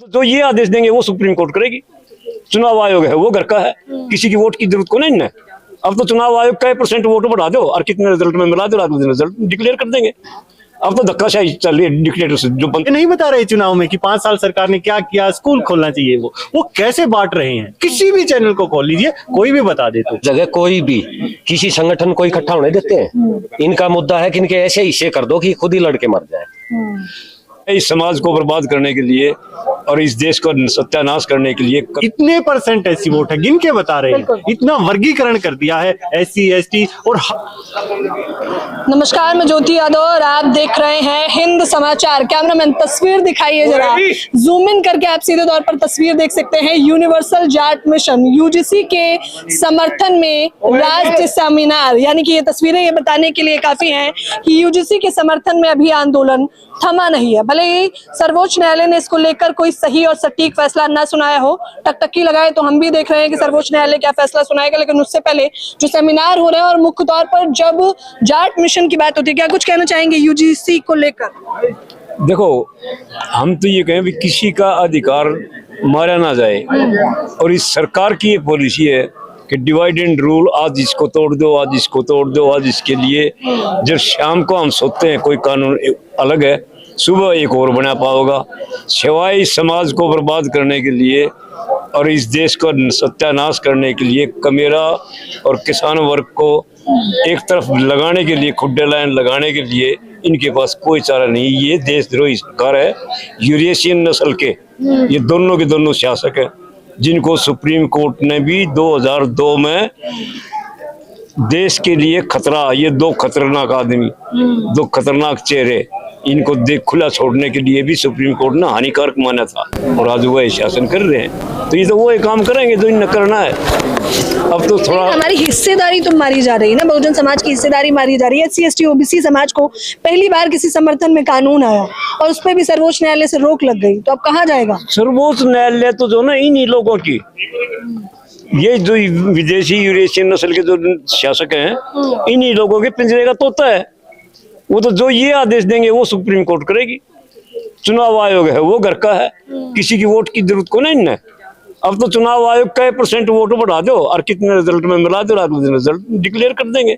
जो ये आदेश देंगे वो सुप्रीम कोर्ट करेगी। चुनाव आयोग है वो घर का है, किसी की वोट की जरूरत को नहीं है। अब तो चुनाव आयोग का % वोट बढ़ा दो और कितने रिजल्ट में मिला दो, रिजल्ट डिक्लेयर कर देंगे। अब तो धक्काशाही चल रही है डिक्टेटरशिप जो नहीं बता रहे चुनाव में कि 5 साल सरकार ने क्या किया, स्कूल खोलना चाहिए, वो कैसे बांट रहे हैं। किसी भी चैनल को खोल लीजिए, कोई भी बता दे। तो जगह कोई भी किसी संगठन को इकट्ठा होने देते हैं। इनका मुद्दा है कि इनके ऐसे हिस्से कर दो कि खुद ही लड़के मर जाए। इस समाज को बर्बाद करने के लिए और इस देश को सत्यानाश करने के लिए इतने % ऐसी वोट है, गिन के बता रहे हैं। इतना वर्गीकरण कर दिया है SC ST और नमस्कार, मैं ज्योति यादव और आप देख रहे हैं हिंद समाचार। कैमरामैन तस्वीर दिखाइए जरा, जूम इन करके आप सीधे तौर पर तस्वीर देख सकते हैं। यूनिवर्सल जाट मिशन UGC के समर्थन में राज्य सेमिनार, यानी कि ये तस्वीरें ये बताने के लिए काफी हैं कि UGC के समर्थन में अभी आंदोलन थमा नहीं है। भले ही सर्वोच्च न्यायालय ने इसको लेकर कोई सही और सटीक फैसला ना सुनाया हो, टकटकी लगाए तो हम भी देख रहे हैं कि सर्वोच्च न्यायालय क्या फैसला सुनाएगा, लेकिन उससे पहले जो सेमिनार हो रहे हैं और मुख्य तौर पर जब जाट मिशन की बात होती है, क्या कुछ कहना चाहेंगे UGC को लेकर? देखो, हम तो ये कहें भी किसी का अधिकार मारा ना जाए और इस सरकार की ये पॉलिसी है कि डिवाइड एंड रूल, आज इसको तोड़ दो, आज इसको तोड़ दो, आज इसके लिए। जब शाम को हम सोते हैं कोई कानून अलग है, सुबह एक और बना पाओगा। सिवाय इस समाज को बर्बाद करने के लिए और इस देश को सत्यानाश करने के लिए, कमेरा और किसान वर्ग को एक तरफ लगाने के लिए, खुड्डे लाइन लगाने के लिए इनके पास कोई चारा नहीं। ये देशद्रोही सरकार है। यूरेशियन नस्ल के ये दोनों के दोनों शासक हैं, जिनको सुप्रीम कोर्ट ने भी 2002 में देश के लिए खतरा, ये 2 खतरनाक आदमी, 2 खतरनाक चेहरे, इनको देख खुला छोड़ने के लिए भी सुप्रीम कोर्ट ने हानिकारक माना था और आज वो शासन कर रहे हैं। तो ये तो वो एक काम करेंगे जो इन्हें करना है। अब तो थोड़ा हमारी हिस्सेदारी तो मारी जा रही है ना, बहुजन समाज की हिस्सेदारी मारी जा रही है। SC ST OBC समाज को पहली बार किसी समर्थन में कानून आया और उस पर भी सर्वोच्च न्यायालय से रोक लग गई, तो अब कहाँ जाएगा सर्वोच्च न्यायालय? तो जो ना इन्हीं लोगों की, ये जो विदेशी यूरेशियन नस्ल के जो शासक हैं, इन्हीं लोगों के पिंजरे का तोता है वो। तो जो ये आदेश देंगे वो सुप्रीम कोर्ट करेगी। चुनाव आयोग है वो घर का है, किसी की वोट की जरूरत को नहीं है। अब तो चुनाव आयोग का % वोट बढ़ा दो और कितने रिजल्ट में मिला दो, रिजल्ट डिक्लेयर कर देंगे।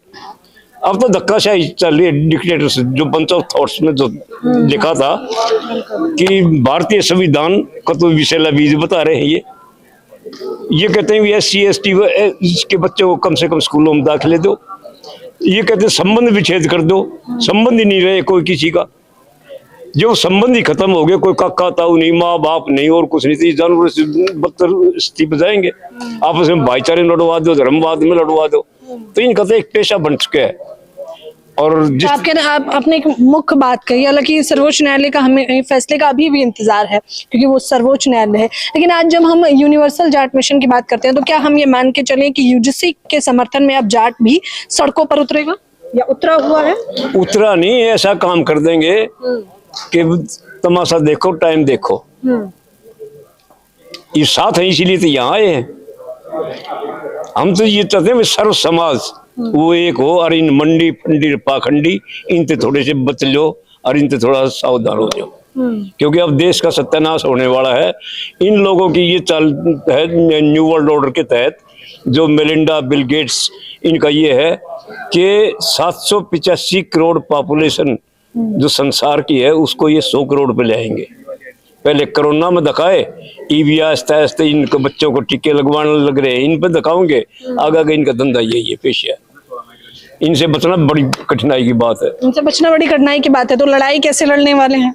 अब तो धक्काशाही चल रही है डिक्टेटरशिप जो बंच ऑफ थॉट्स में जो लिखा था कि भारतीय संविधान का तो विषैला बीज बता रहे हैं। ये कहते हैं SC ST के बच्चों को कम से कम स्कूलों में दाखिले दो। ये कहते हैं संबंध विच्छेद कर दो, संबंध ही नहीं रहे कोई किसी का। जो संबंध ही खत्म हो गए, कोई काका ताऊ नहीं, माँ बाप नहीं और कुछ नहीं थी, जानवर से बदतर स्थिति बजाएंगे। आपस में भाईचारे लड़वा दो, धर्मवाद में लड़वा दो। तो इनका तो एक पेशा बन चुका है। और आपने एक मुख्य बात कही, हालांकि सर्वोच्च न्यायालय का हमें फैसले का अभी भी इंतजार है क्योंकि वो सर्वोच्च न्यायालय है। लेकिन आज जब हम यूनिवर्सल जाट मिशन की बात करते हैं तो क्या हम ये मान के चलें कि UGC के समर्थन में अब जाट भी सड़कों पर उतरेगा या उतरा हुआ है? उतरा नहीं, ऐसा काम कर देंगे कि तमाशा देखो, टाइम देखो। ये साथ है, इसीलिए तो यहाँ आए हैं। हम तो ये चाहते हैं सर्व समाज वो एक हो और इन मंडी फंडी पाखंडी इनसे थोड़े से बच लो और इनसे थोड़ा सावधान हो जाओ, क्योंकि अब देश का सत्यानाश होने वाला है। इन लोगों की ये चाल है न्यू वर्ल्ड ऑर्डर के तहत, जो मेलिंडा बिल गेट्स, इनका ये है कि 785 करोड़ पॉपुलेशन जो संसार की है उसको ये 100 करोड़ पे ले आएंगे। पहले कोरोना में दिखाए, आहिस्ता आहिस्ता इनको बच्चों को टीके लगवाने लग रहे हैं, इन पे दिखाओगे आगे इनका धंधा यही है, पेशा है। इनसे बचना बड़ी कठिनाई की बात है। इनसे बचना बड़ी कठिनाई की बात है। तो लड़ाई कैसे लड़ने वाले हैं?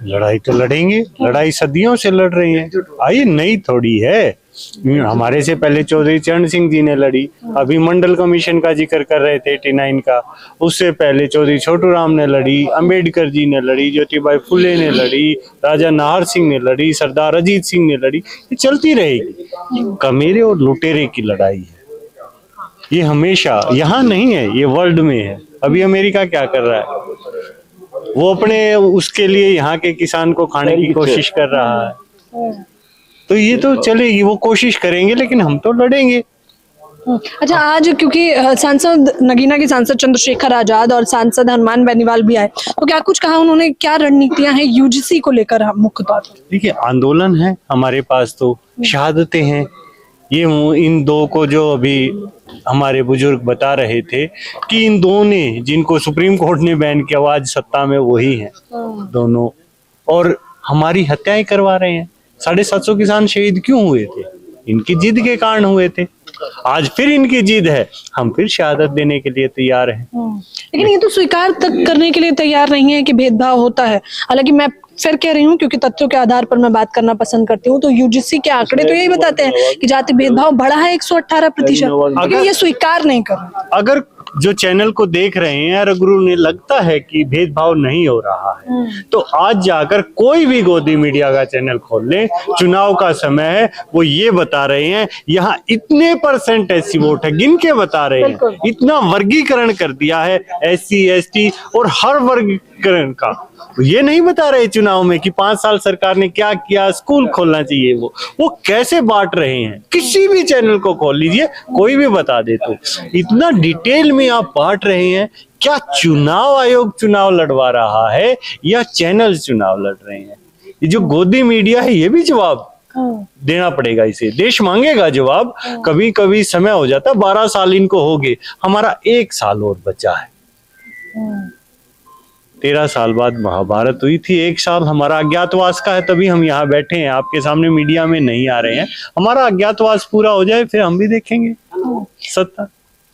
लड़ाई तो लड़ेंगे, लड़ाई सदियों से लड़ रही है। आइए, नई थोड़ी है। हमारे से पहले चौधरी चरण सिंह जी ने लड़ी, अभी मंडल कमीशन का जिक्र कर रहे थे 89 का। उससे पहले चौधरी छोटू राम ने लड़ी, अंबेडकर जी ने लड़ी, ज्योतिबाई फुले ने लड़ी, राजा नाहर सिंह ने लड़ी, सरदार अजीत सिंह ने लड़ी। ये चलती रहेगी। कमेरे और लुटेरे की लड़ाई है ये, हमेशा यहाँ नहीं है, ये वर्ल्ड में है। अभी अमेरिका क्या कर रहा है, वो अपने उसके लिए यहाँ के किसान को खाने की कोशिश कर रहा है। तो ये तो चलेगी, वो कोशिश करेंगे, लेकिन हम तो लड़ेंगे। अच्छा, आज क्योंकि सांसद नगीना के सांसद चंद्रशेखर आजाद और सांसद हनुमान बेनीवाल भी आए, तो क्या कुछ कहा उन्होंने, क्या रणनीतियां हैं यूजीसी को लेकर मुख्य तौर पर? देखिए, आंदोलन है हमारे पास, तो शहादतें हैं। ये इन दो को जो अभी हमारे बुजुर्ग बता रहे थे कि इन दो ने, जिनको सुप्रीम कोर्ट ने बैन किया, वो आज सत्ता में वही हैं दोनों, और हमारी हत्याएं करवा रहे हैं। 750 किसान शहीद क्यों हुए थे? इनकी जिद के कारण हुए थे। आज फिर इनकी जिद है, हम फिर शहादत देने के लिए तैयार हैं। लेकिन ये तो स्वीकार तक करने के लिए तैयार नहीं है कि भेदभाव होता है। हालांकि मैं फिर कह रही हूँ, क्योंकि तथ्यों के आधार पर मैं बात करना पसंद करती हूँ, तो यूजीसी के आंकड़े तो यही बताते हैं कि जाति भेदभाव बढ़ा है 118%, लेकिन ये स्वीकार नहीं कर रहे। अगर जो चैनल को देख रहे हैं और अगर उन्हें लगता है कि भेदभाव नहीं हो रहा है, तो आज जाकर कोई भी गोदी मीडिया का चैनल खोल ले, चुनाव का समय है, वो ये बता रहे हैं यहाँ इतने % ऐसी वोट है, गिन के बता रहे हैं। इतना वर्गीकरण कर दिया है SC ST और हर वर्गीकरण का। ये नहीं बता रहे चुनाव में कि 5 साल सरकार ने क्या किया, स्कूल खोलना चाहिए, वो कैसे बांट रहे हैं। किसी भी चैनल को खोल लीजिए, कोई भी बता दे। तो इतना डिटेल में आप बांट रहे हैं। क्या चुनाव आयोग चुनाव लड़वा रहा है या चैनल चुनाव लड़ रहे हैं? ये जो गोदी मीडिया है, ये भी जवाब देना पड़ेगा। इसे देश मांगेगा जवाब। कभी कभी समय हो जाता, 12 साल इनको हो गए, हमारा 1 साल और बचा है। 13 साल बाद महाभारत हुई थी, 1 साल हमारा अज्ञातवास का है, तभी हम यहाँ बैठे हैं, आपके सामने मीडिया में नहीं आ रहे हैं। हमारा अज्ञातवास पूरा हो जाए, फिर हम भी देखेंगे सत्ता।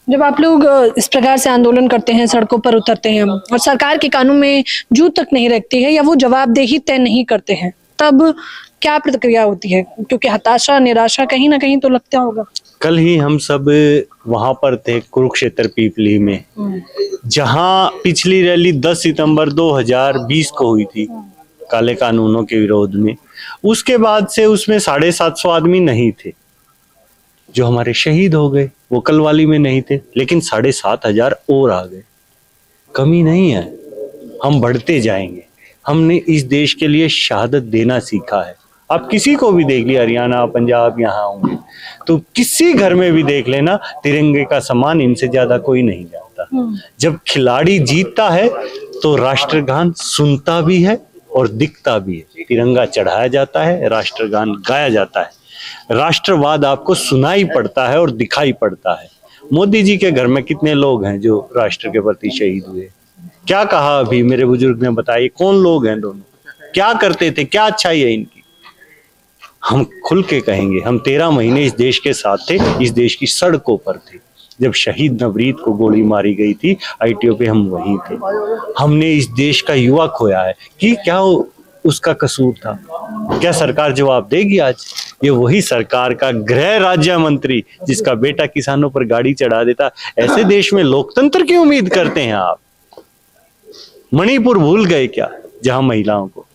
जब आप लोग इस प्रकार से आंदोलन करते हैं, सड़कों पर उतरते हैं और सरकार के कानून में जू तक नहीं रखती है या वो जवाबदेही तय नहीं करते हैं, तब क्या प्रतिक्रिया होती है? क्योंकि हताशा, निराशा कहीं ना कहीं तो लगता होगा। कल ही हम सब वहां पर थे कुरुक्षेत्र पीपली में, जहां पिछली रैली 10 सितंबर 2020 को हुई थी काले कानूनों के विरोध में। उसके बाद से उसमें 750 आदमी नहीं थे जो हमारे शहीद हो गए। वो कल वाली में नहीं थे, लेकिन 7,500 और आ गए। कमी नहीं है, हम बढ़ते जाएंगे। हमने इस देश के लिए शहादत देना सीखा है। आप किसी को भी देख लिया, हरियाणा, पंजाब, यहाँ होंगे तो किसी घर में भी देख लेना, तिरंगे का सम्मान इनसे ज्यादा कोई नहीं जानता। जब खिलाड़ी जीतता है तो राष्ट्रगान सुनता भी है और दिखता भी है। तिरंगा चढ़ाया जाता है, राष्ट्रगान गाया जाता है, राष्ट्रवाद आपको सुनाई पड़ता है और दिखाई पड़ता है। मोदी जी के घर में कितने लोग हैं जो राष्ट्र के प्रति शहीद हुए? क्या कहा अभी मेरे बुजुर्ग ने बताया, कौन लोग हैं दोनों, क्या करते थे, क्या अच्छाई है इनकी? हम खुल के कहेंगे, हम 13 महीने इस देश के साथ थे, इस देश की सड़कों पर थे। जब शहीद नवरीत को गोली मारी गई थी ITO पे, हम वहीं थे। हमने इस देश का युवा खोया है कि क्या उसका कसूर था? क्या सरकार जवाब देगी आज? ये वही सरकार का गृह राज्य मंत्री जिसका बेटा किसानों पर गाड़ी चढ़ा देता। ऐसे देश में लोकतंत्र की उम्मीद करते हैं आप? मणिपुर भूल गए क्या, जहां महिलाओं को?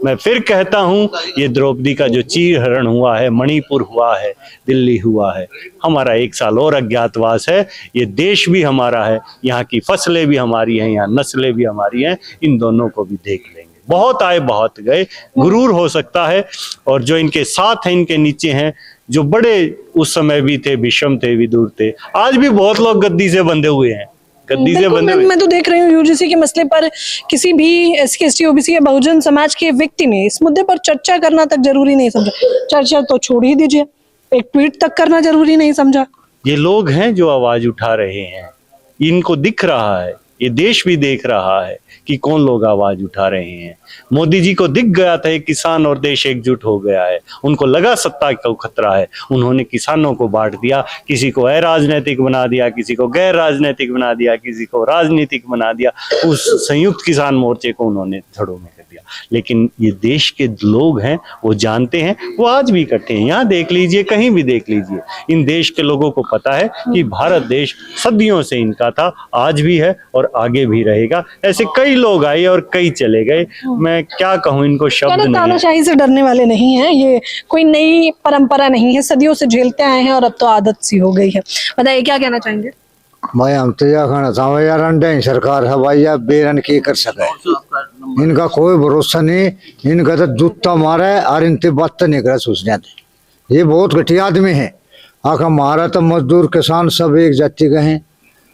मैं फिर कहता हूं, ये द्रौपदी का जो चीरहरण हुआ है, मणिपुर हुआ है, दिल्ली हुआ है, हमारा 1 साल और अज्ञातवास है। ये देश भी हमारा है, यहाँ की फसलें भी हमारी हैं, यहाँ नस्लें भी हमारी हैं। इन दोनों को भी देख लेंगे। बहुत आए बहुत गए, गुरूर हो सकता है। और जो इनके साथ हैं, इनके नीचे हैं, जो बड़े उस समय भी थे, विषम थे, विदुर थे, आज भी बहुत लोग गद्दी से बंधे हुए हैं। मैं तो देख रही हूँ यूजीसी के मसले पर किसी भी SC ST OBC या बहुजन समाज के व्यक्ति ने इस मुद्दे पर चर्चा करना तक जरूरी नहीं समझा। चर्चा तो छोड़ ही दीजिए, एक ट्वीट तक करना जरूरी नहीं समझा। ये लोग हैं जो आवाज उठा रहे हैं, इनको दिख रहा है, ये देश भी देख रहा है कि कौन लोग आवाज उठा रहे हैं। मोदी जी को दिख गया था एक किसान और देश एकजुट हो गया है, उनको लगा सत्ता का खतरा है, उन्होंने किसानों को बांट दिया, किसी को अराजनैतिक बना दिया, किसी को गैर राजनीतिक बना दिया, किसी को राजनीतिक बना दिया। उस संयुक्त किसान मोर्चे को उन्होंने धड़ों में कर दिया। लेकिन ये देश के लोग हैं, वो जानते हैं, वो आज भी इकट्ठे हैं। यहाँ देख लीजिए, कहीं भी देख लीजिए, इन देश के लोगों को पता है कि भारत देश सदियों से इनका था, आज भी है और आगे भी रहेगा। ऐसे कई लोग आए और कई चले गए, मैं क्या कहूँ, इनको शब्द नहीं। तानाशाही से डरने वाले नहीं हैं, ये कोई नई परंपरा नहीं है, सदियों से झेलते आए हैं और अब तो आदत सी हो गई है। बताइए क्या कहना चाहेंगे? मैं हम तो यह कहना चाहूँ यार, अंडे सरकार हवाई या बेरन की कर सके, इनका कोई भरोसा नहीं। इनका तो जूता मारे और इनते बात नहीं करे सोचने। ये बहुत घटिया आदमी है। आखा हमारा तो मजदूर किसान सब एक जाति के हैं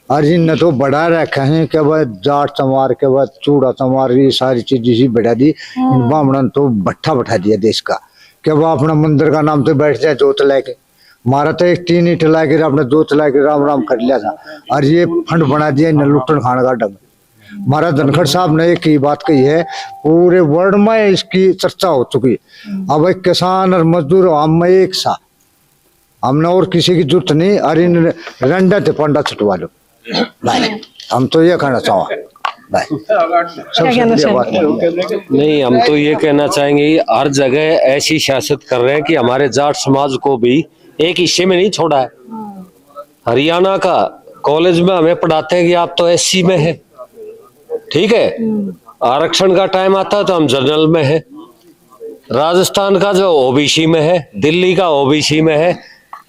और इनने तो बढ़ा रखे हैं कि वह जाट चमार के बाद चूड़ा चमार ये सारी चीज इसी बढ़ा दी। इन ब्राह्मणों तो भट्ठा बैठा दिया देश का कि वह अपना मंदिर का नाम तो बैठ जाए जोत लेके। हमारा तो एक 3 ईंट लाके अपने जोत लाके राम राम कर लिया था और ये फंड बना दिया इन लुटन खाने का ढंग। हमारा धनखड़ साहब ने एक ही बात कही है, पूरे वर्ल्ड में इसकी चर्चा हो चुकी। अब एक किसान और मजदूर हम में एक सा, हमने और किसी की जरूरत नहीं। और इन रंडा थे पंडा छुटवा लो भाई, हम तो ये कहना चाहें भाई। नहीं, हम तो ये कहना चाहेंगे हर जगह ऐसी सियासत कर रहे हैं कि हमारे जाट समाज को भी एक हिस्से में नहीं छोड़ा है। हरियाणा का कॉलेज में हमें पढ़ाते हैं कि आप तो एससी में है, ठीक है, आरक्षण का टाइम आता है तो हम जनरल में है। राजस्थान का जो ओबीसी में है, दिल्ली का ओबीसी में है,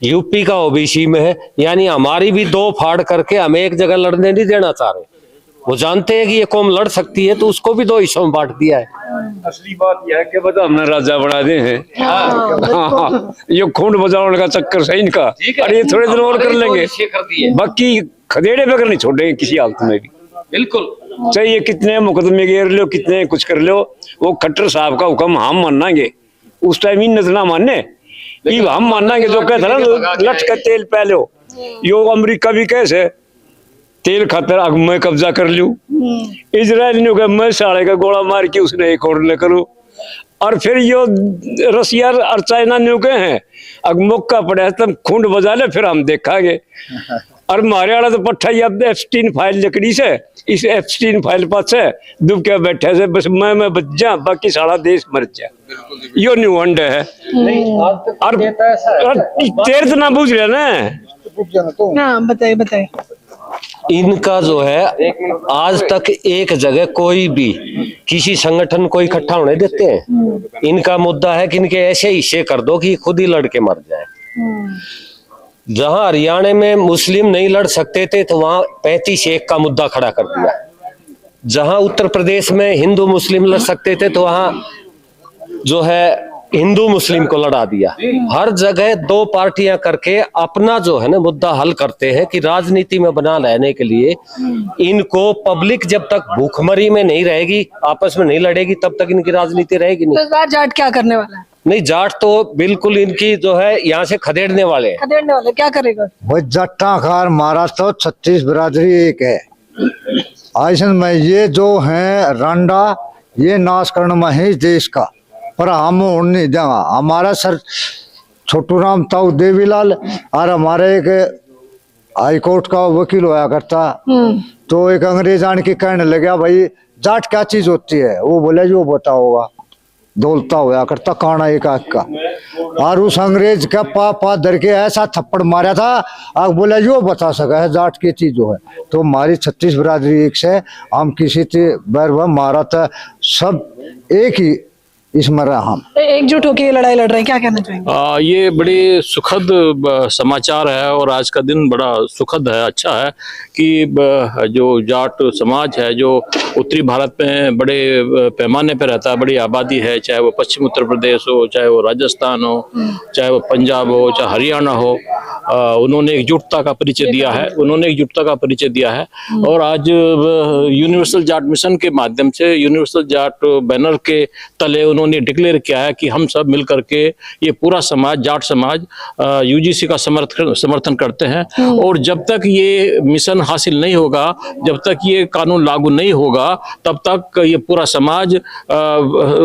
यूपी का ओबीसी में है। यानी हमारी भी 2 फाड़ करके हमें एक जगह लड़ने नहीं देना चाह रहे। वो जानते हैं कि ये कौम लड़ सकती है तो उसको भी 2 हिस्सों में बांट दिया है। असली बात यह है कि बता हमने राजा बना दे हैं। ये खूंड बजाने का चक्कर है इनका, और ये थोड़े दिन और कर लेंगे, बाकी खदेड़े बगैर नहीं छोड़ेंगे किसी हालत में भी। बिल्कुल, चाहे ये कितने मुकदमे घेर लो, कितने कुछ कर लो, वो खट्टर साहब का हुक्म हम मानेंगे। उस टाइम इन न माने हम मानेंगे जो कहते ना लट का तेल पै लो। यो अमेरिका भी कैसे तेल खातर अग मैं कब्जा कर लूं, इजराइल ने कहा मैं साले का गोला मार के उसने एक और न करूं, और फिर यो रसिया और चाइना ने कहे हैं अग मौका पड़ा तब खूंड बजा ले फिर हम देखांगे। और मारे वाला तो पट्टा अब एप्स्टीन फाइल लकड़ी से, इस एप्स्टीन फाइल पास है दुब के बैठे से बस मैं बच जा, बाकी सारा देश मर जा। यो न्यू अंड है। और तेर तो ना बूझ रहे ना। हाँ बताइए बताइए। इनका जो है आज तक एक जगह कोई भी किसी संगठन को इकट्ठा होने देते हैं। इनका मुद्दा है कि इनके ऐसे हिस्से कर दो कि खुद ही लड़के मर जाए। जहां हरियाणा में मुस्लिम नहीं लड़ सकते थे तो वहां 35-1 का मुद्दा खड़ा कर दिया। जहां उत्तर प्रदेश में हिंदू मुस्लिम लड़ सकते थे तो वहां जो है हिंदू मुस्लिम को लड़ा दिया। हर जगह 2 पार्टियां करके अपना जो है ना मुद्दा हल करते हैं कि राजनीति में बना रहने के लिए इनको पब्लिक जब तक भूखमरी में नहीं रहेगी, आपस में नहीं लड़ेगी, तब तक इनकी राजनीति रहेगी नहीं। तो इस बार जाट क्या करने वाला है? नहीं, जाट तो बिल्कुल इनकी जो है यहाँ से खदेड़ने वाले हैं। खदेड़ने वाले क्या करेगा? वो जट्टा खार महाराष्ट्र तो 36 बिरादरी एक है। ऐसे में ये जो है रंडा ये नाश करने में है देश का, पर हम नहीं देंगे। हमारा सर छोटू राम ताऊ देवीलाल और हमारे एक हाई कोर्ट का वकील होया करता, तो एक अंग्रेज आने के कहने लगा भाई जाट क्या चीज होती है, वो बोले जो बता होगा दौलता होया करता काना एक आग का। और उस अंग्रेज का पा धर के ऐसा थप्पड़ मारा था, आग बोला यो बता सका है जाट की चीज जो है। तो हमारी 36 बिरादरी एक से हम किसी से बैर मारा था, सब एक ही इसमें हम एकजुट होकर ये लड़ाई लड़ रहे हैं, क्या कहना चाहेंगे? ये बड़ी सुखद समाचार है और आज का दिन बड़ा सुखद है, अच्छा है कि जो जाट समाज है जो उत्तरी भारत में बड़े पैमाने पर रहता है, बड़ी आबादी है, चाहे वो पश्चिम उत्तर प्रदेश हो, चाहे वो राजस्थान हो, चाहे वो पंजाब हो, चाहे हरियाणा हो, उन्होंने एकजुटता का परिचय दिया है। और आज यूनिवर्सल जाट मिशन के माध्यम से यूनिवर्सल जाट बैनर के तले उन्होंने डिक्लेयर किया है कि हम सब मिलकर के ये पूरा समाज जाट समाज यूजीसी का समर्थन करते हैं। और जब तक ये मिशन हासिल नहीं होगा, जब तक ये कानून लागू नहीं होगा, तब तक ये पूरा समाज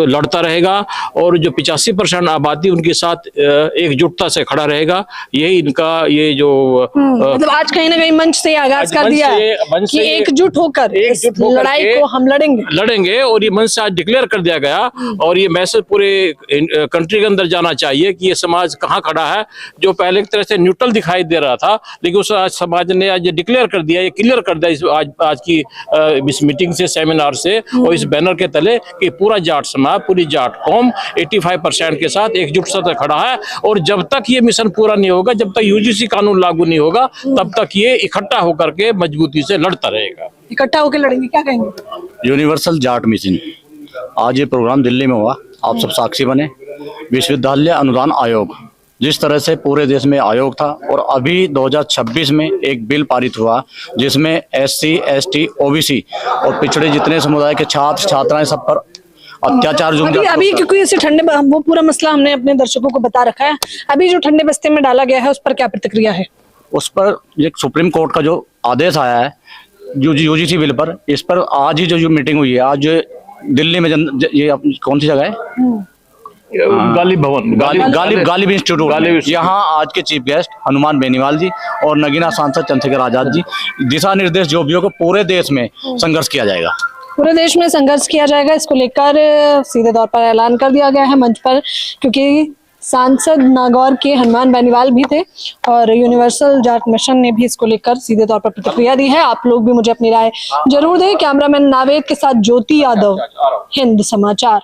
लड़ता रहेगा और जो 85% आबादी उनके साथ एकजुटता से खड़ा रहेगा। यही इनका ये जो मतलब आज कहीं ना कहीं मंच से आगाज कर दिया है कि एकजुट होकर लड़ाई को हम लड़ेंगे और ये मंच से आज डिक्लेयर कर दिया गया। और ये मैसेज पूरे कंट्री के अंदर जाना चाहिए कि ये समाज कहाँ खड़ा है। जो पहले एक तरह से न्यूट्रल दिखाई दे रहा था, लेकिन उस आज समाज ने आज डिक्लेयर कर दिया, ये क्लियर कर दिया आज की इस मीटिंग से, सेमिनार से और इस बैनर के तले कि पूरा जाट समाज, पूरी जाट कौम 85% के साथ एकजुट से खड़ा है। और जब तक ये मिशन पूरा नहीं होगा, जब तक यूजीसी कानून लागू नहीं होगा, तब तक ये इकट्ठा होकर के मजबूती से लड़ता रहेगा। इकट्ठा होकर लड़ेंगे, क्या कहेंगे? यूनिवर्सल जाट मिशन आज ये प्रोग्राम दिल्ली में हुआ, आप सब साक्षी बने। विश्वविद्यालय अनुदान आयोग जिस तरह से पूरे देश में आयोग था, और अभी 2026 में एक बिल पारित हुआ जिसमें SC, ST, OBC और पिछड़े जितने समुदाय के छात्र छात्राएं सब पर अत्याचार जो अभी क्योंकि ऐसे ठंडे वो पूरा मसला हमने अपने दर्शकों को बता रखा है। अभी जो ठंडे बस्ते में डाला गया है उस पर क्या प्रतिक्रिया है? उस पर एक सुप्रीम कोर्ट का जो आदेश आया है UGC बिल पर, इस पर आज ही जो मीटिंग हुई है, आज दिल्ली में ये कौन सी जगह है, गालिब भवन, गालिब इंस्टीट्यूट, यहाँ आज के चीफ गेस्ट हनुमान बेनीवाल जी और नगीना सांसद चंद्रशेखर आजाद जी दिशा निर्देश जो भी हो, पूरे देश में संघर्ष किया जाएगा। पूरे देश में संघर्ष किया जाएगा, इसको लेकर सीधे तौर पर ऐलान कर दिया गया है मंच पर, क्योंकि सांसद नागौर के हनुमान बेनीवाल भी थे और यूनिवर्सल जाट मिशन ने भी इसको लेकर सीधे तौर पर प्रतिक्रिया दी है। आप लोग भी मुझे अपनी राय जरूर दें। कैमरामैन नावेद के साथ ज्योति यादव, हिंद समाचार।